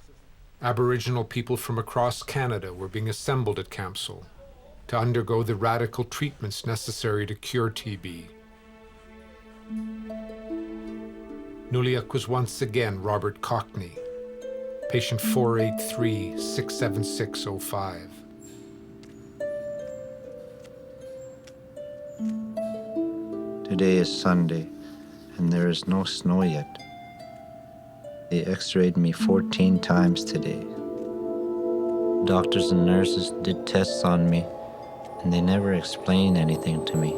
Aboriginal people from across Canada were being assembled at Campbell to undergo the radical treatments necessary to cure TB. Nuligak was once again Robert Cockney, patient 483-67605. Today is Sunday, and there is no snow yet. They x-rayed me 14 times today. Doctors and nurses did tests on me, and they never explained anything to me.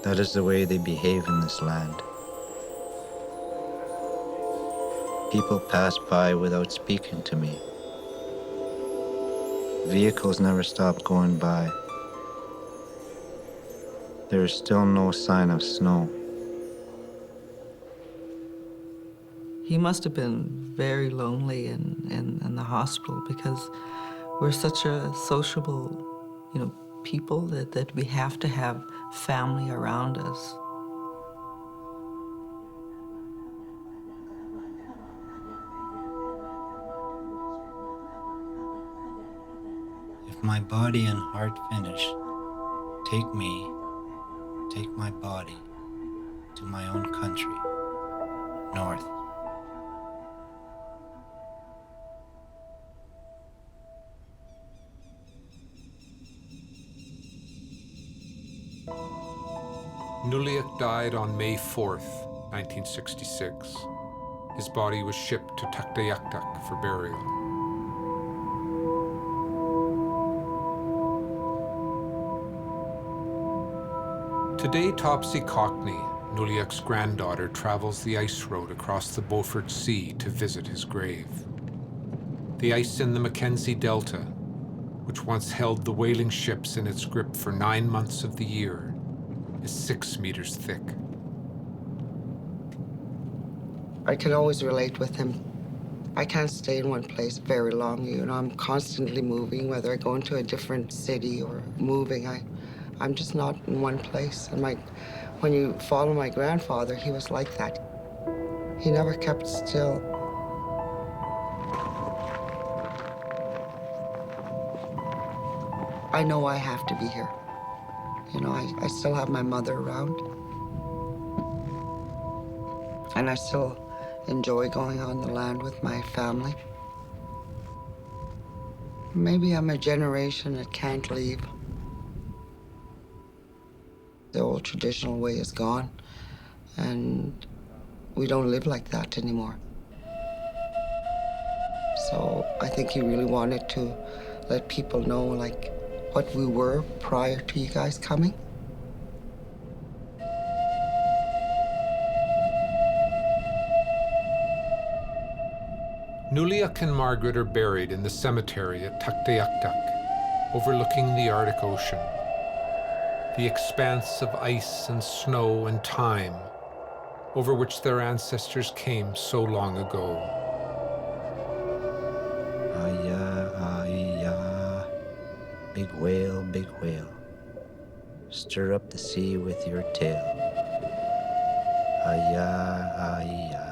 That is the way they behave in this land. People pass by without speaking to me. Vehicles never stop going by. There is still no sign of snow. He must have been very lonely in the hospital because we're such a sociable, people that we have to have family around us. If my body and heart finish, take me, take my body to my own country, north. Nuligak died on May 4th, 1966. His body was shipped to Tuktoyaktuk for burial. Today, Topsy Cockney, Nuligak's granddaughter, travels the ice road across the Beaufort Sea to visit his grave. The ice in the Mackenzie Delta, which once held the whaling ships in its grip for 9 months of the year, is 6 meters thick. I can always relate with him. I can't stay in one place very long. I'm constantly moving, whether I go into a different city or moving. I'm just not in one place. And when you follow my grandfather, he was like that. He never kept still. I know I have to be here. I still have my mother around. And I still enjoy going on the land with my family. Maybe I'm a generation that can't leave. The old traditional way is gone, and we don't live like that anymore. So I think he really wanted to let people know, what we were prior to you guys coming. Nuligak and Margaret are buried in the cemetery at Tuktoyaktuk, overlooking the Arctic Ocean, the expanse of ice and snow and time over which their ancestors came so long ago. Big whale, stir up the sea with your tail. Aya, aya.